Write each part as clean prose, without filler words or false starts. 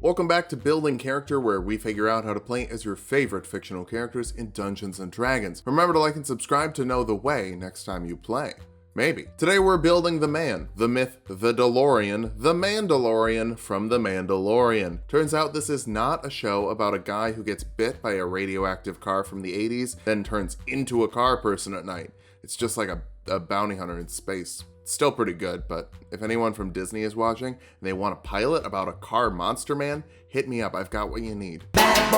Welcome back to Building Character, where we figure out how to play as your favorite fictional characters in Dungeons & Dragons. Remember to like and subscribe to know the way next time you play. Maybe. Today we're building the man, the myth, the DeLorean, the Mandalorian from the Mandalorian. Turns out this is not a show about a guy who gets bit by a radioactive car from the 80s, then turns into a car person at night. It's just like a bounty hunter in space. Still pretty good, but if anyone from Disney is watching and they want a pilot about a car monster man, hit me up. I've got what you need. Bad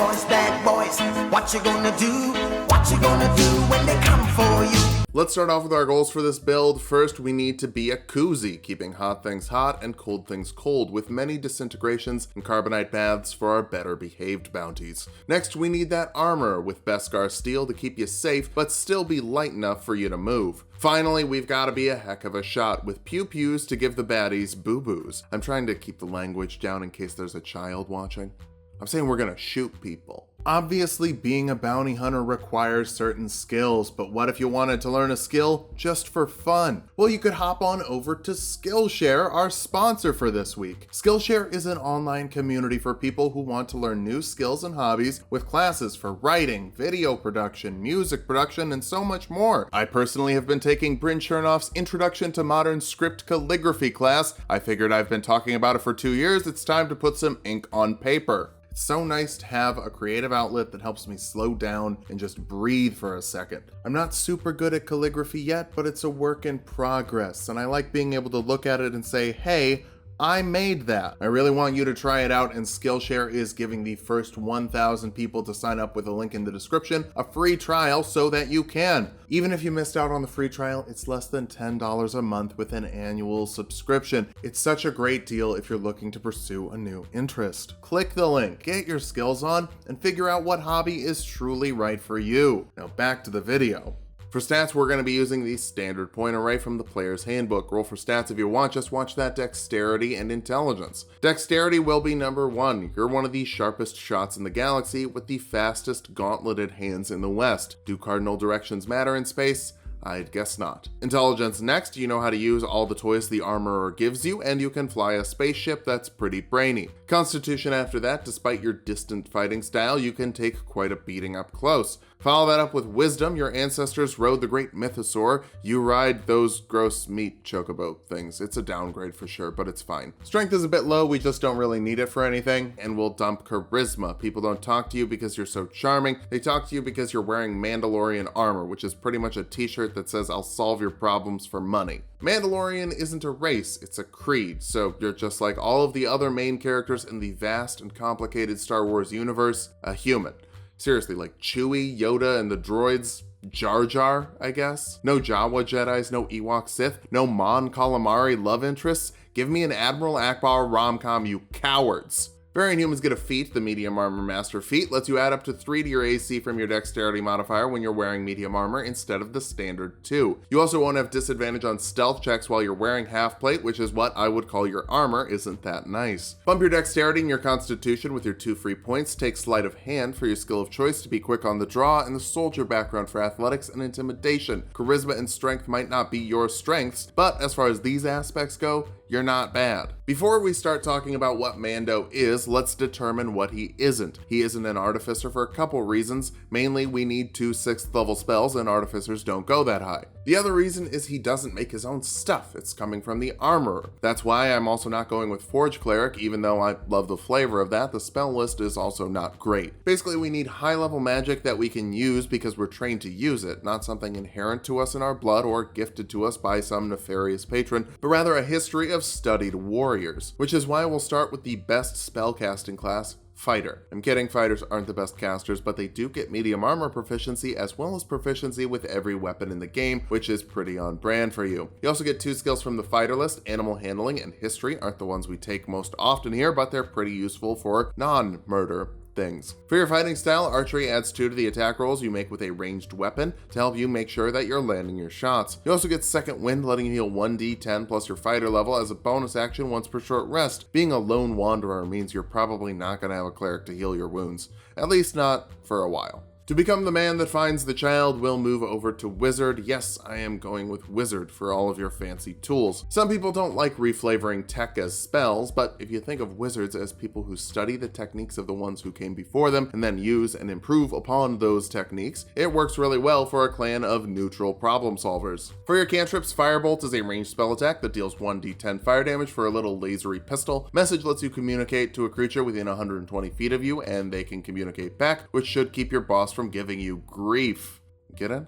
boys, what you gonna do? What you gonna do when they come for you? Let's start off with our goals for this build. First, we need to be a koozie, keeping hot things hot and cold things cold, with many disintegrations and carbonite baths for our better behaved bounties. Next, we need that armor with Beskar steel to keep you safe, but still be light enough for you to move. Finally, we've got to be a heck of a shot with pew-pews to give the baddies boo-boos. I'm trying to keep the language down in case there's a child watching. I'm saying we're gonna shoot people. Obviously, being a bounty hunter requires certain skills, but what if you wanted to learn a skill just for fun? Well, you could hop on over to Skillshare, our sponsor for this week. Skillshare is an online community for people who want to learn new skills and hobbies, with classes for writing, video production, music production, and so much more. I personally have been taking Bryn Chernoff's Introduction to Modern Script Calligraphy class. I figured I've been talking about it for 2 years, it's time to put some ink on paper. It's so nice to have a creative outlet that helps me slow down and just breathe for a second. I'm not super good at calligraphy yet, but it's a work in progress, and I like being able to look at it and say, hey, I made that. I really want you to try it out, and Skillshare is giving the first 1,000 people to sign up with a link in the description a free trial so that you can. Even if you missed out on the free trial, it's less than $10 a month with an annual subscription. It's such a great deal if you're looking to pursue a new interest. Click the link, get your skills on, and figure out what hobby is truly right for you. Now back to the video. For stats, we're going to be using the standard point array from the player's handbook. Roll for stats if you want, just watch that dexterity and intelligence. Dexterity will be number 1. You're one of the sharpest shots in the galaxy with the fastest gauntleted hands in the West. Do cardinal directions matter in space? I'd guess not. Intelligence next, you know how to use all the toys the armorer gives you, and you can fly a spaceship that's pretty brainy. Constitution after that, despite your distant fighting style, you can take quite a beating up close. Follow that up with wisdom. Your ancestors rode the great mythosaur. You ride those gross meat chocobo things. It's a downgrade for sure, but it's fine. Strength is a bit low. We just don't really need it for anything. And we'll dump charisma. People don't talk to you because you're so charming. They talk to you because you're wearing Mandalorian armor, which is pretty much a t-shirt that says, I'll solve your problems for money. Mandalorian isn't a race, it's a creed. So you're just like all of the other main characters in the vast and complicated Star Wars universe, a human. Seriously, like Chewie, Yoda, and the droids, Jar Jar, I guess? No Jawa Jedis, no Ewok Sith, no Mon Calamari love interests. Give me an Admiral Akbar rom-com, you cowards. Variant humans get a feat. The medium armor master feat lets you add up to 3 to your AC from your dexterity modifier when you're wearing medium armor instead of the standard 2. You also won't have disadvantage on stealth checks while you're wearing half plate, which is what I would call your armor. Isn't that nice? Bump your dexterity and your constitution with your 2 free points. Take sleight of hand for your skill of choice to be quick on the draw, and the soldier background for athletics and intimidation. Charisma and strength might not be your strengths, but as far as these aspects go, you're not bad. Before we start talking about what Mando is, let's determine what he isn't. He isn't an artificer for a couple reasons. Mainly, we need 2 6th level spells, and artificers don't go that high. The other reason is he doesn't make his own stuff. It's coming from the armorer. That's why I'm also not going with Forge Cleric, even though I love the flavor of that. The spell list is also not great. Basically, we need high level magic that we can use because we're trained to use it, not something inherent to us in our blood or gifted to us by some nefarious patron, but rather a history of studied warriors, which is why we'll start with the best spellcasting class, Fighter. I'm kidding, fighters aren't the best casters, but they do get medium armor proficiency as well as proficiency with every weapon in the game, which is pretty on brand for you. You also get 2 skills from the fighter list. Animal handling and history aren't the ones we take most often here, but they're pretty useful for non-murder things. For your fighting style, archery adds 2 to the attack rolls you make with a ranged weapon to help you make sure that you're landing your shots. You also get second wind, letting you heal 1d10 plus your fighter level as a bonus action once per short rest. Being a lone wanderer means you're probably not going to have a cleric to heal your wounds, at least not for a while. To become the man that finds the child, we'll move over to Wizard. Yes, I am going with Wizard for all of your fancy tools. Some people don't like reflavoring tech as spells, but if you think of wizards as people who study the techniques of the ones who came before them and then use and improve upon those techniques, it works really well for a clan of neutral problem solvers. For your cantrips, Firebolt is a ranged spell attack that deals 1d10 fire damage for a little lasery pistol. Message lets you communicate to a creature within 120 feet of you, and they can communicate back, which should keep your boss from giving you grief. Get it?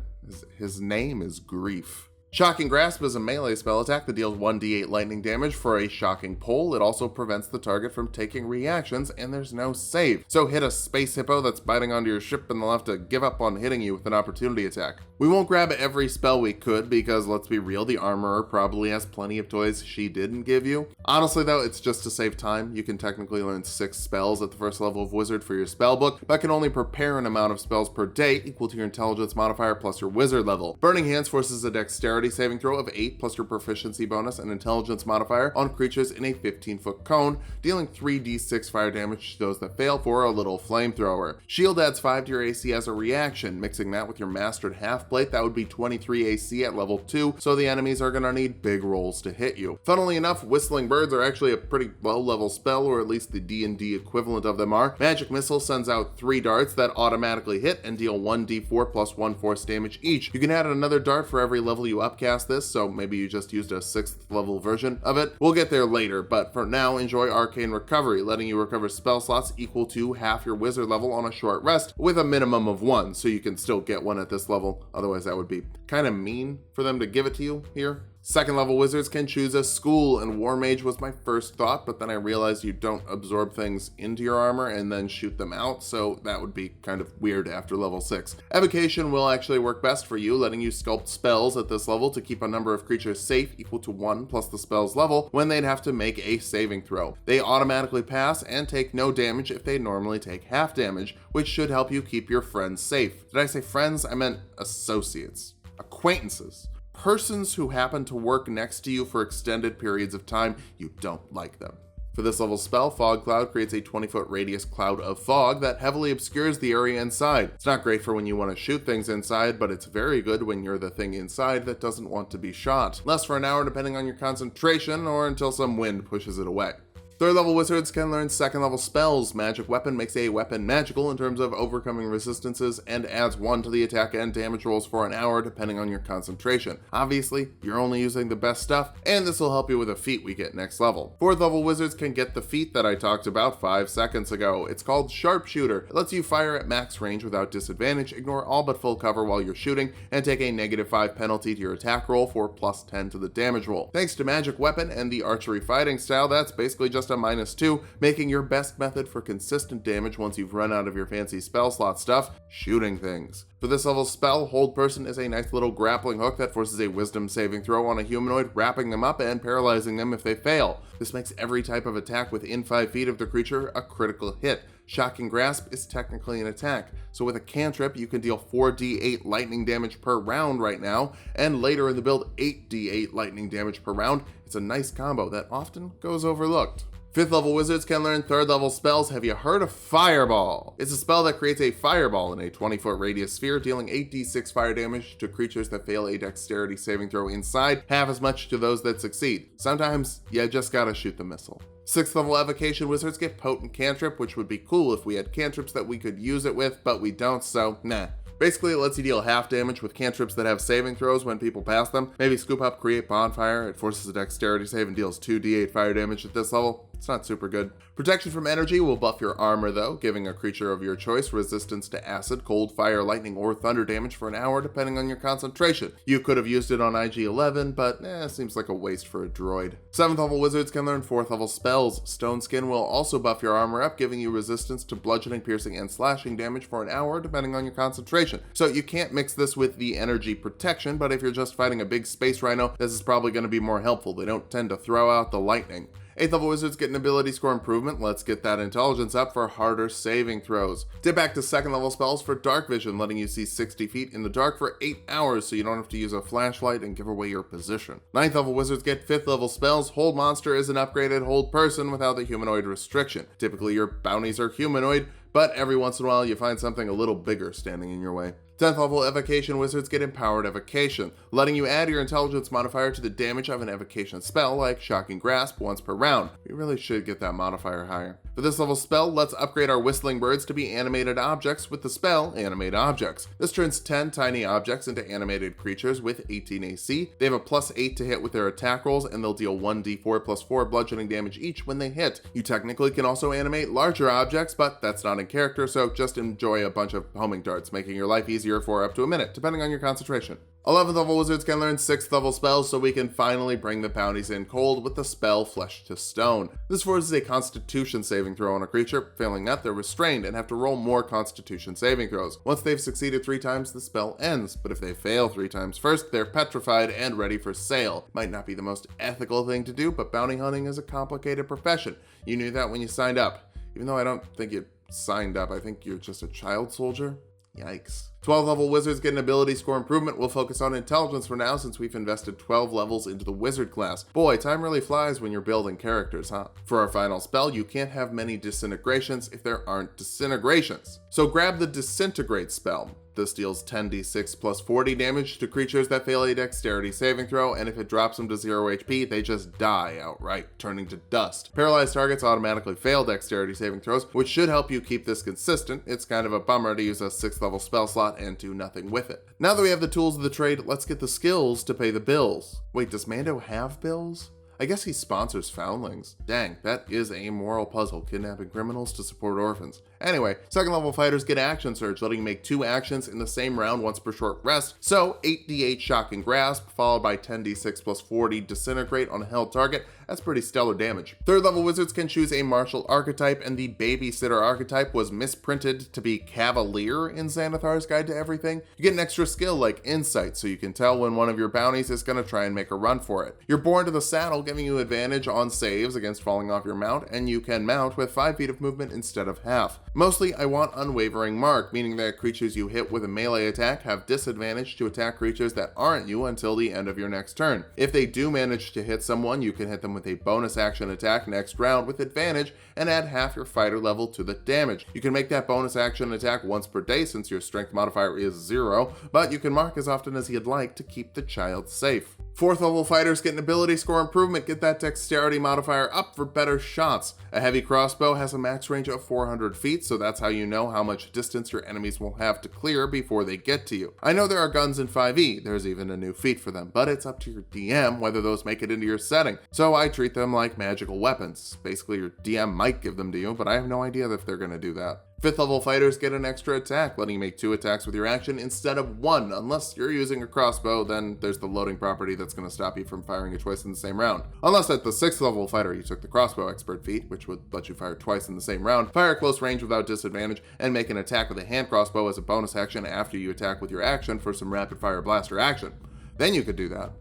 His name is Grief. Shocking Grasp is a melee spell attack that deals 1d8 lightning damage for a shocking pull. It also prevents the target from taking reactions, and there's no save. So hit a space hippo that's biting onto your ship and they'll have to give up on hitting you with an opportunity attack. We won't grab every spell we could because, let's be real, the Armorer probably has plenty of toys she didn't give you. Honestly though, it's just to save time. You can technically learn 6 spells at the first level of Wizard for your spell book, but can only prepare an amount of spells per day equal to your intelligence modifier plus your Wizard level. Burning Hands forces a dexterity saving throw of 8 plus your proficiency bonus and intelligence modifier on creatures in a 15-foot cone, dealing 3d6 fire damage to those that fail for a little flamethrower. Shield adds 5 to your AC as a reaction. Mixing that with your mastered half plate, that would be 23 AC at level 2, so the enemies are gonna need big rolls to hit you. Funnily enough, Whistling Birds are actually a pretty low level spell, or at least the D&D equivalent of them are. Magic Missile sends out 3 darts that automatically hit and deal 1d4 plus 1 force damage each. You can add another dart for every level you upcast this, so maybe you just used a 6th level version of it. We'll get there later, but for now, enjoy Arcane Recovery, letting you recover spell slots equal to half your Wizard level on a short rest, with a minimum of 1, so you can still get one at this level. Otherwise, that would be kind of mean for them to give it to you here. Second level wizards can choose a school, and War Mage was my first thought, but then I realized you don't absorb things into your armor and then shoot them out, so that would be kind of weird after level 6. Evocation will actually work best for you, letting you sculpt spells at this level to keep a number of creatures safe equal to 1 plus the spell's level when they'd have to make a saving throw. They automatically pass and take no damage if they normally take half damage, which should help you keep your friends safe. Did I say friends? I meant associates, acquaintances. Persons who happen to work next to you for extended periods of time, you don't like them. For this level spell, Fog Cloud creates a 20-foot radius cloud of fog that heavily obscures the area inside. It's not great for when you want to shoot things inside, but it's very good when you're the thing inside that doesn't want to be shot. Lasts for an hour depending on your concentration, or until some wind pushes it away. Third level wizards can learn second level spells. Magic Weapon makes a weapon magical in terms of overcoming resistances and adds 1 to the attack and damage rolls for an hour depending on your concentration. Obviously, you're only using the best stuff, and this will help you with a feat we get next level. Fourth level wizards can get the feat that I talked about 5 seconds ago. It's called Sharpshooter. It lets you fire at max range without disadvantage, ignore all but full cover while you're shooting, and take a -5 penalty to your attack roll for +10 to the damage roll. Thanks to Magic Weapon and the archery fighting style, that's basically just a -2, making your best method for consistent damage once you've run out of your fancy spell slot stuff, shooting things. For this level spell, Hold Person is a nice little grappling hook that forces a wisdom saving throw on a humanoid, wrapping them up and paralyzing them if they fail. This makes every type of attack within 5 feet of the creature a critical hit. Shocking Grasp is technically an attack, so with a cantrip you can deal 4d8 lightning damage per round right now, and later in the build 8d8 lightning damage per round. It's a nice combo that often goes overlooked. Fifth level wizards can learn third level spells. Have you heard of Fireball? It's a spell that creates a fireball in a 20-foot radius sphere, dealing 8d6 fire damage to creatures that fail a dexterity saving throw inside, half as much to those that succeed. Sometimes you just gotta shoot the missile. Sixth level evocation wizards get potent cantrip, which would be cool if we had cantrips that we could use it with, but we don't, so nah. Basically, it lets you deal half damage with cantrips that have saving throws when people pass them. Maybe Scoop Up, Create Bonfire. It forces a dexterity save and deals 2d8 fire damage at this level. It's not super good. Protection from energy will buff your armor though, giving a creature of your choice resistance to acid, cold, fire, lightning, or thunder damage for an hour depending on your concentration. You could have used it on IG-11, but seems like a waste for a droid. 7th level wizards can learn 4th level spells. Stone Skin will also buff your armor up, giving you resistance to bludgeoning, piercing, and slashing damage for an hour depending on your concentration. So you can't mix this with the energy protection, but if you're just fighting a big space rhino, this is probably going to be more helpful. They don't tend to throw out the lightning. 8th level wizards get an ability score improvement. Let's get that intelligence up for harder saving throws. Dip back to 2nd level spells for dark vision, letting you see 60 feet in the dark for 8 hours so you don't have to use a flashlight and give away your position. 9th level wizards get 5th level spells. Hold monster is an upgraded hold person without the humanoid restriction. Typically your bounties are humanoid, but every once in a while you find something a little bigger standing in your way. 10th level evocation wizards get empowered evocation, letting you add your intelligence modifier to the damage of an evocation spell like shocking grasp once per round. We really should get that modifier higher. For this level spell, let's upgrade our whistling birds to be animated objects with the spell animate objects. This turns 10 tiny objects into animated creatures with 18 AC. They have a +8 to hit with their attack rolls, and they'll deal 1d4 + 4 bludgeoning damage each when they hit. You technically can also animate larger objects, but that's not in character, so just enjoy a bunch of homing darts, making your life easier for up to a minute, depending on your concentration. 11th level wizards can learn 6th level spells so we can finally bring the bounties in cold with the spell Flesh to Stone. This forces a constitution saving throw on a creature. Failing that, they're restrained and have to roll more constitution saving throws. Once they've succeeded 3 times, the spell ends, but if they fail 3 times first, they're petrified and ready for sale. Might not be the most ethical thing to do, but bounty hunting is a complicated profession. You knew that when you signed up. Even though I don't think you signed up, I think you're just a child soldier. Yikes. 12th level wizards get an ability score improvement. We'll focus on intelligence for now since we've invested 12 levels into the wizard class. Boy, time really flies when you're building characters, huh? For our final spell, you can't have many disintegrations if there aren't disintegrations. So grab the disintegrate spell. This deals 10d6 + 40 damage to creatures that fail a dexterity saving throw, and if it drops them to 0 HP, they just die outright, turning to dust. Paralyzed targets automatically fail dexterity saving throws, which should help you keep this consistent. It's kind of a bummer to use a 6th level spell slot and do nothing with it. Now that we have the tools of the trade, let's get the skills to pay the bills. Wait, does Mando have bills? I guess he sponsors foundlings. Dang, that is a moral puzzle, kidnapping criminals to support orphans. Anyway, 2nd level fighters get action surge, letting you make 2 actions in the same round once per short rest. So 8d8 shocking grasp, followed by 10d6 + 40 disintegrate on a held target. That's pretty stellar damage. 3rd level wizards can choose a martial archetype, and the babysitter archetype was misprinted to be cavalier in Xanathar's Guide to Everything. You get an extra skill like insight, so you can tell when one of your bounties is going to try and make a run for it. You're born to the saddle, giving you advantage on saves against falling off your mount, and you can mount with 5 feet of movement instead of half. Mostly, I want Unwavering Mark, meaning that creatures you hit with a melee attack have disadvantage to attack creatures that aren't you until the end of your next turn. If they do manage to hit someone, you can hit them with a bonus action attack next round with advantage and add half your fighter level to the damage. You can make that bonus action attack once per day since your strength modifier is 0, but you can mark as often as you'd like to keep the child safe. 4th level fighters get an ability score improvement. Get that dexterity modifier up for better shots. A heavy crossbow has a max range of 400 feet, so that's how you know how much distance your enemies will have to clear before they get to you. I know there are guns in 5e, there's even a new feat for them, but it's up to your DM whether those make it into your setting. So I treat them like magical weapons. Basically, your DM might give them to you, but I have no idea if they're going to do that. 5th level fighters get an extra attack, letting you make 2 attacks with your action instead of 1. Unless you're using a crossbow, then there's the loading property that's going to stop you from firing it twice in the same round. Unless at the 6th level fighter you took the crossbow expert feat, which would let you fire twice in the same round, fire at close range without disadvantage, and make an attack with a hand crossbow as a bonus action after you attack with your action for some rapid fire blaster action. Then you could do that.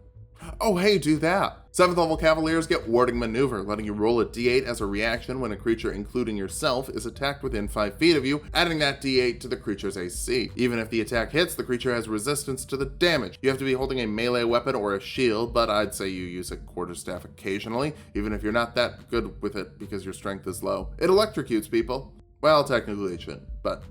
Oh hey, do that! 7th level Cavaliers get Warding Maneuver, letting you roll a d8 as a reaction when a creature, including yourself, is attacked within 5 feet of you, adding that d8 to the creature's AC. Even if the attack hits, the creature has resistance to the damage. You have to be holding a melee weapon or a shield, but I'd say you use a quarterstaff occasionally, even if you're not that good with it because your strength is low. It electrocutes people. Well, technically it shouldn't, but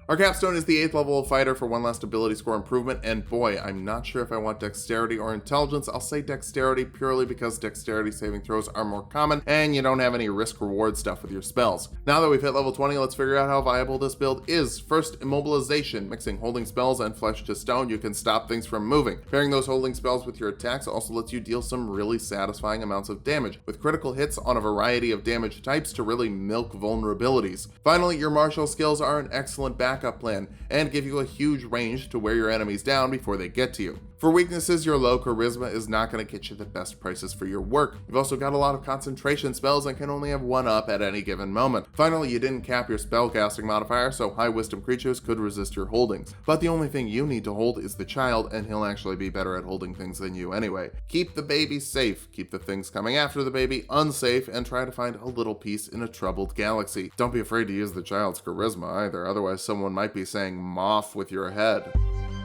Our capstone is the 8th level fighter for 1 last ability score improvement, and boy, I'm not sure if I want dexterity or intelligence. I'll say dexterity purely because dexterity saving throws are more common, and you don't have any risk-reward stuff with your spells. Now that we've hit level 20, let's figure out how viable this build is. First, immobilization. Mixing holding spells and flesh to stone, you can stop things from moving. Pairing those holding spells with your attacks also lets you deal some really satisfying amounts of damage, with critical hits on a variety of damage types to really milk vulnerabilities. Finally, your martial skills are an excellent backup backup plan, and give you a huge range to wear your enemies down before they get to you. For weaknesses, your low charisma is not going to get you the best prices for your work. You've also got a lot of concentration spells and can only have one up at any given moment. Finally, you didn't cap your spellcasting modifier, so high wisdom creatures could resist your holdings. But the only thing you need to hold is the child, and he'll actually be better at holding things than you anyway. Keep the baby safe, keep the things coming after the baby unsafe, and try to find a little peace in a troubled galaxy. Don't be afraid to use the child's charisma either, otherwise someone might be saying "moff" with your head.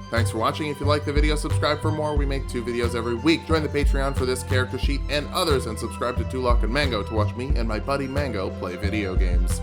Thanks for watching. If you like the video, subscribe for more. We make 2 videos every week. Join the Patreon for this character sheet and others, and subscribe to Tulok and Mango to watch me and my buddy Mango play video games.